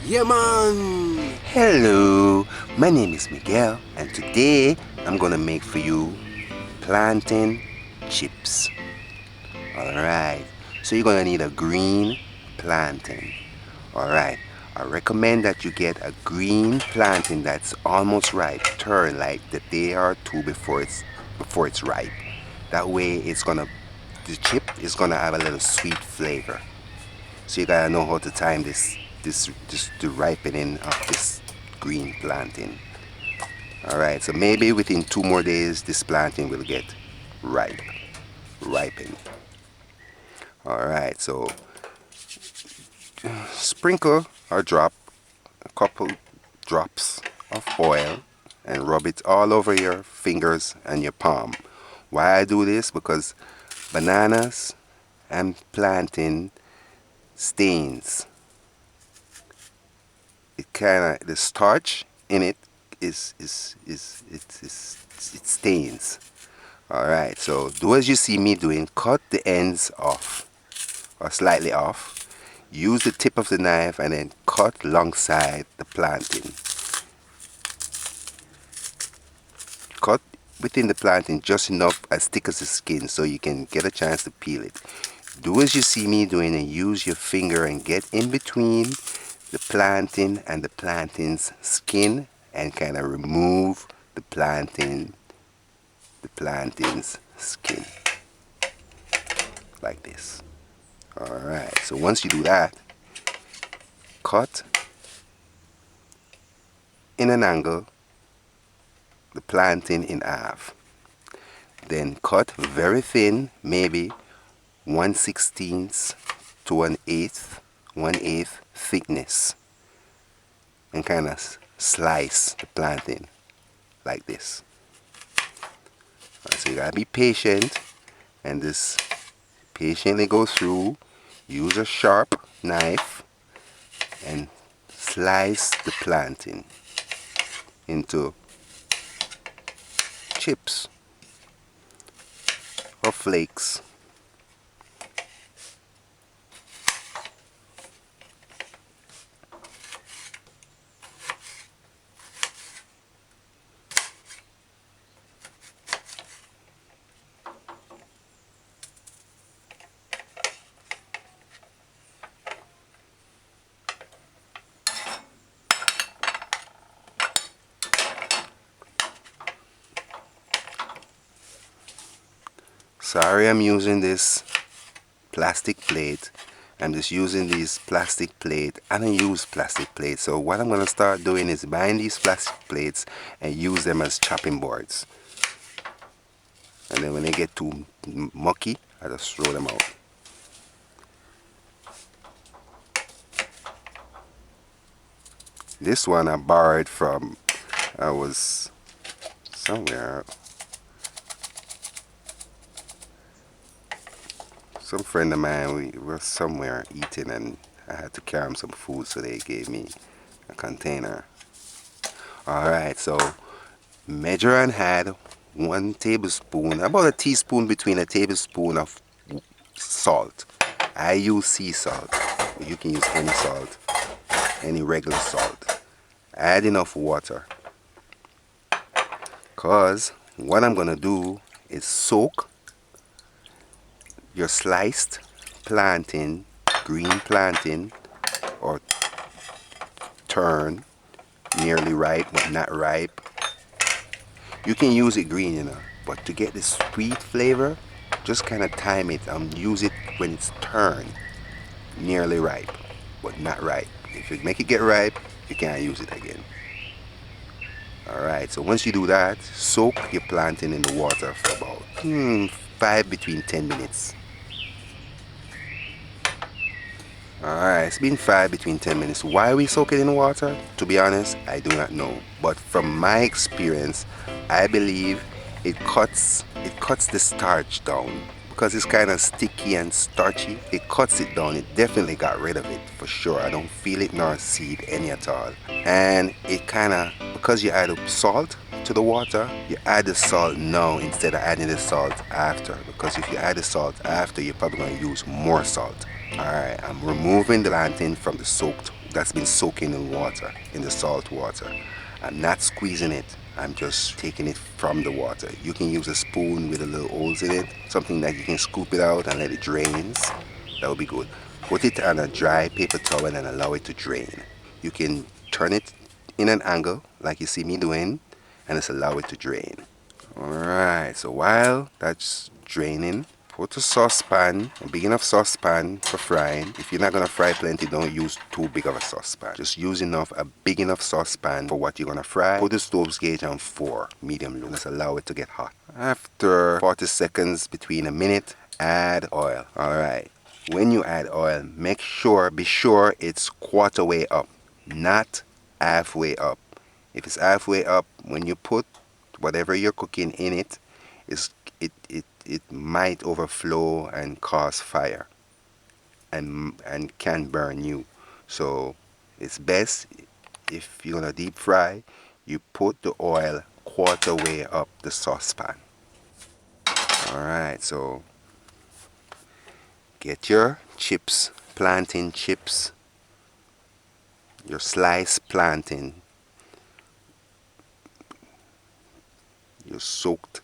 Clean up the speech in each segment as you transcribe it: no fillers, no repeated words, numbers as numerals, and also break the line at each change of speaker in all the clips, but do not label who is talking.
Yeah, man!
Hello, my name is Miguel, and today I'm gonna make for you plantain chips. Alright, so you're gonna need a green plantain. Alright, I recommend that you get a green plantain that's almost ripe, turn like the day or two before it's ripe. That way the chip is gonna have a little sweet flavor. So you gotta know how to time this the ripening of this green plantain. Alright, so maybe within 2 more days this plantain will get ripe, ripen. Alright, so sprinkle or drop a couple drops of oil and rub it all over your fingers and your palm. Why I do this? Because bananas and plantain stains. It kind of, the starch in it it stains. Alright, so do as you see me doing. Cut the ends off or slightly off. Use the tip of the knife and then cut alongside the plantain. Cut within the plantain just enough as thick as the skin so you can get a chance to peel it. Do as you see me doing and use your finger and get in between the plantain and the plantain's skin and kind of remove the plantain's skin like this. Alright, so once you do that, cut in an angle the plantain in half. Then cut very thin, maybe 1/16 to 1/8 thickness, and kind of slice the plantain like this. So you gotta be patient and just patiently go through. Use a sharp knife and slice the plantain into chips or flakes. Sorry, I'm using this plastic plate. I'm just using these plastic plate. I don't use plastic plates, so what I'm gonna start doing is buying these plastic plates and use them as chopping boards. And then when they get too mucky, I just throw them out. This one I borrowed from, I was somewhere, some friend of mine, we were somewhere eating and I had to carry them some food, so they gave me a container. Alright, so measure and add 1 tablespoon, about a teaspoon between a tablespoon of salt. I use sea salt, but you can use any salt, any regular salt. Add enough water, cause what I'm gonna do is soak your sliced plantain, green plantain, or turn, nearly ripe but not ripe. You can use it green, but to get the sweet flavor, just kind of time it and use it when it's turned, nearly ripe but not ripe. If you make it get ripe, you can't use it again. Alright, so once you do that, soak your plantain in the water for about between 10 minutes. Alright, it's been between 10 minutes. Why we soak it in water? To be honest, I do not know. But from my experience, I believe it cuts the starch down. Because it's kind of sticky and starchy, it cuts it down. It definitely got rid of it for sure. I don't feel it nor see it any at all. And it kind of, because you add salt to the water, you add the salt now instead of adding the salt after. Because if you add the salt after, you're probably going to use more salt. Alright, I'm removing the plantain from the soaked that's been soaking in water, in the salt water. I'm not squeezing it, I'm just taking it from the water. You can use a spoon with a little holes in it, something that you can scoop it out and let it drain. That would be good. Put it on a dry paper towel and allow it to drain. You can turn it in an angle like you see me doing and just allow it to drain. Alright, so while that's draining, put a saucepan, a big enough saucepan for frying. If you're not going to fry plenty, don't use too big of a saucepan. Just use a big enough saucepan for what you're going to fry. Put the stove gauge on 4, medium low. Just allow it to get hot. After 40 seconds, between a minute, add oil. Alright, when you add oil, be sure it's quarter way up, not halfway up. If it's halfway up, when you put whatever you're cooking in it, it might overflow and cause fire and can burn you. So it's best, if you're gonna deep fry, you put the oil quarter way up the saucepan. Alright, so get your chips, plantain chips, your sliced plantain, your soaked,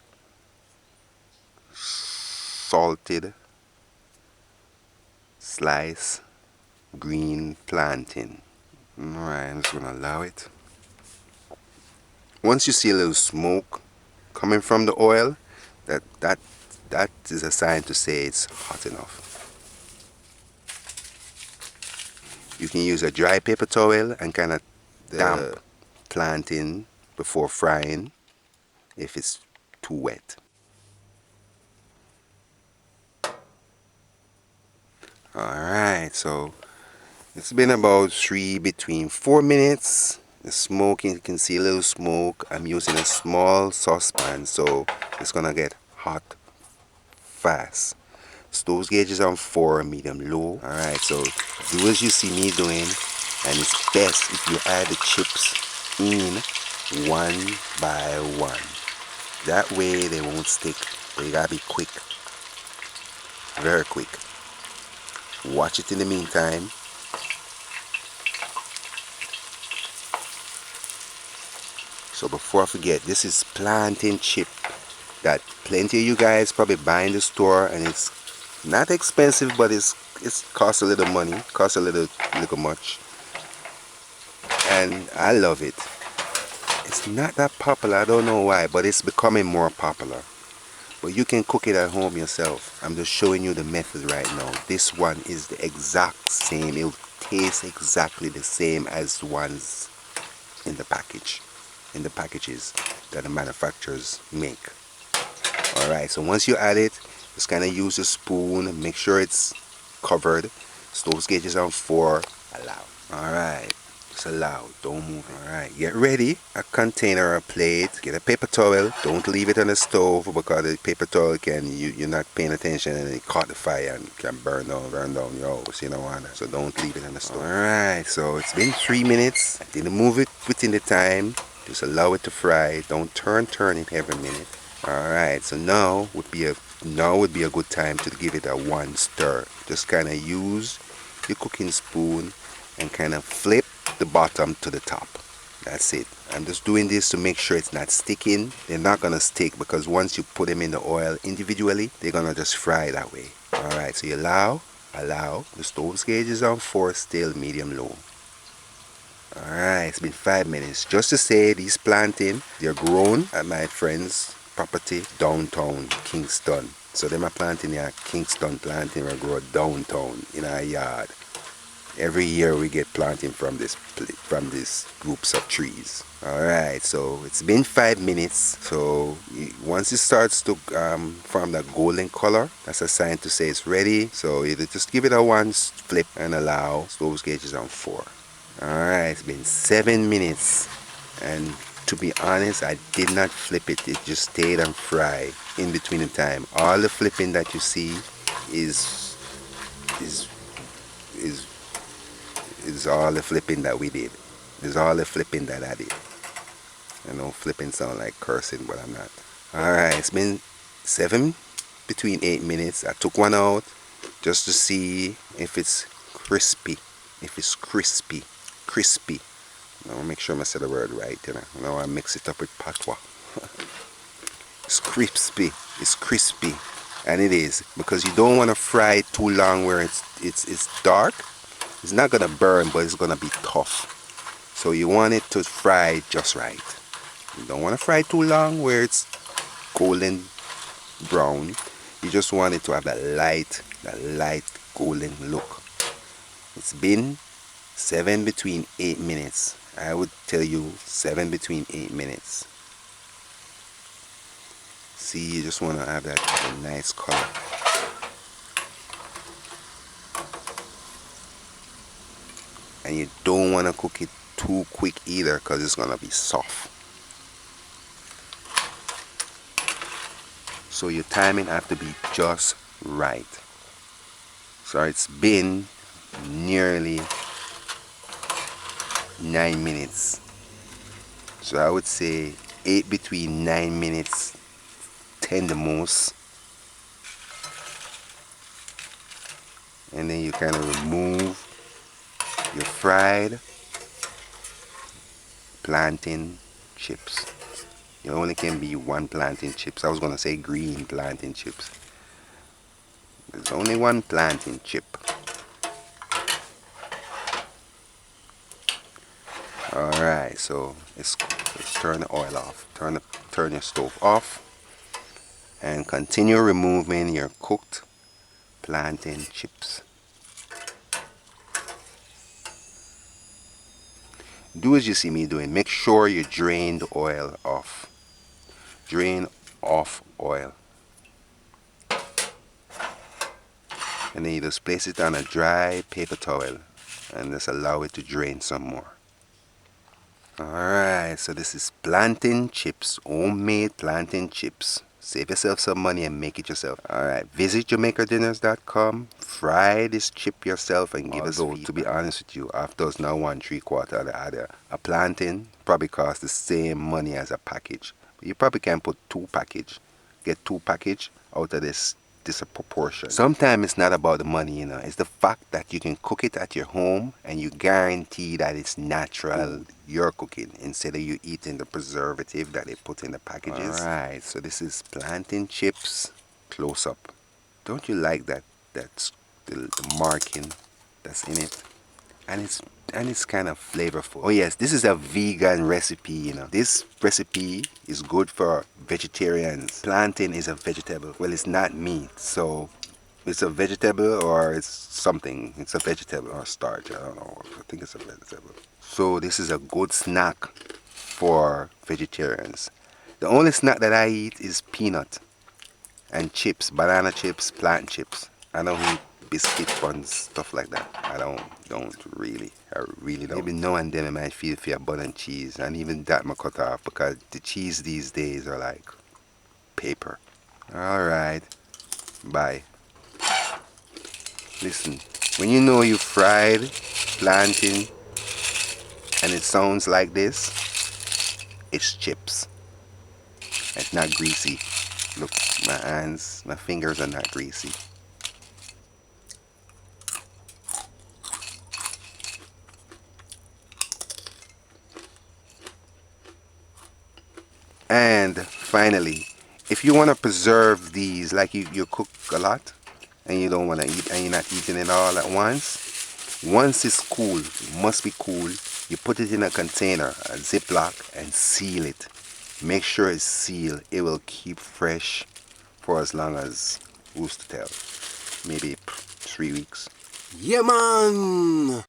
salted, sliced green plantain. Alright, I'm just gonna allow it. Once you see a little smoke coming from the oil, that is a sign to say it's hot enough. You can use a dry paper towel and kind of damp plantain before frying if it's too wet. Alright, so it's been about between 4 minutes. The smoking, you can see a little smoke. I'm using a small saucepan, so it's gonna get hot fast. Stove gauge is on 4, medium low. Alright, so do as you see me doing, and it's best if you add the chips in one by one. That way they won't stick, but you gotta be quick, very quick. Watch it in the meantime. So before I forget, this is plantain chip that plenty of you guys probably buy in the store, and it's not expensive, but it's costs a little money, costs a little much, and I love it. It's not that popular, I don't know why, but it's becoming more popular. But you can cook it at home yourself. I'm just showing you the method right now. This one is the exact same. It will taste exactly the same as the ones in the package, in the packages that the manufacturers make. Alright, so once you add it, just kind of use a spoon, make sure it's covered. Stove gauge is on 4, allow. Alright, just allow, don't move. Alright, get ready, a container or a plate, get a paper towel. Don't leave it on the stove, because the paper towel you're not paying attention and it caught the fire and can burn down your house, you don't want that. So don't leave it on the stove. Alright, so it's been 3 minutes. I didn't move it within the time. Just allow it to fry. Don't turn it every minute. Alright, so now would be a good time to give it a 1 stir. Just kind of use your cooking spoon and kind of flip the bottom to the top. That's it. I'm just doing this to make sure it's not sticking. They're not gonna stick, because once you put them in the oil individually, they're gonna just fry that way. Alright, so you allow. The stove gauge is on 4, still medium low. Alright, it's been 5 minutes. Just to say, these plantain, they're grown at my friend's property downtown Kingston. So them are planting here, Kingston planting will grow downtown in our yard. Every year we get planting from these groups of trees. Alright, so it's been 5 minutes. So once it starts to form that golden color, that's a sign to say it's ready. So you just give it a 1 flip and allow. Stove gauge is on 4. Alright, it's been 7 minutes, and to be honest, I did not flip it. It just stayed and fried in between the time. All the flipping that you see is all the flipping that we did. Is all the flipping that I did. I know flipping sound like cursing, but I'm not. Alright, it's been between 8 minutes. I took one out just to see if it's crispy. crispy. Now make sure I say the word right, you know. Now I mix it up with patois. It's crispy. It's crispy. And it is, because you don't want to fry it too long where it's dark. It's not gonna burn, but it's gonna be tough. So you want it to fry just right. You don't want to fry too long where it's golden brown. You just want it to have that light golden look. It's been 7 between 8 minutes. I would tell you 7 between 8 minutes. See, you just want to have that nice color. And you don't want to cook it too quick either, because it's going to be soft. So your timing have to be just right. So it's been nearly 9 minutes. So I would say 8 between 9 minutes, 10 the most. And then you kind of remove your fried plantain chips. It only can be one plantain chips. I was going to say green plantain chips. There's only one plantain chip. Alright, so let's turn the oil off. Turn your stove off. And continue removing your cooked plantain chips. Do as you see me doing. Make sure you drain the oil off. Drain off oil. And then you just place it on a dry paper towel and just allow it to drain some more. Alright, so this is plantain chips, homemade plantain chips. Save yourself some money and make it yourself. Alright, visit JamaicaDinners.com, fry this chip yourself and give us feedback. To be honest with you, after it's now 1/3 of the other, a plantain probably costs the same money as a package. But you probably can put 2 package, get 2 package out of this proportion. Sometimes it's not about the money, you know, it's the fact that you can cook it at your home and you guarantee that it's natural you're cooking instead of you eating the preservative that they put in the packages. Alright, so this is plantain chips close up. Don't you like that? That's the marking that's in it, and it's kind of flavorful. Oh yes, this is a vegan recipe, you know. This recipe is good for vegetarians. Plantain is a vegetable. Well, it's not meat, so it's a vegetable or it's something. It's a vegetable or starch. I don't know. I think it's a vegetable. So this is a good snack for vegetarians. The only snack that I eat is peanut and chips, banana chips, plantain chips. I don't eat biscuit buns, stuff like that. I don't really. I really don't. Maybe now and then I might feel for bun and cheese, and even that I cut off because the cheese these days are like paper. Alright, bye. Listen, when you know you fried plantain and it sounds like this, it's chips. It's not greasy. Look, my hands, my fingers are not greasy. And finally, if you want to preserve these, like you cook a lot and you don't want to eat and you're not eating it all at once it's cool, it must be cool, you put it in a container, a Ziploc, and seal it. Make sure it's sealed. It will keep fresh for as long as, who's to tell, maybe 3 weeks.
Yeah, man!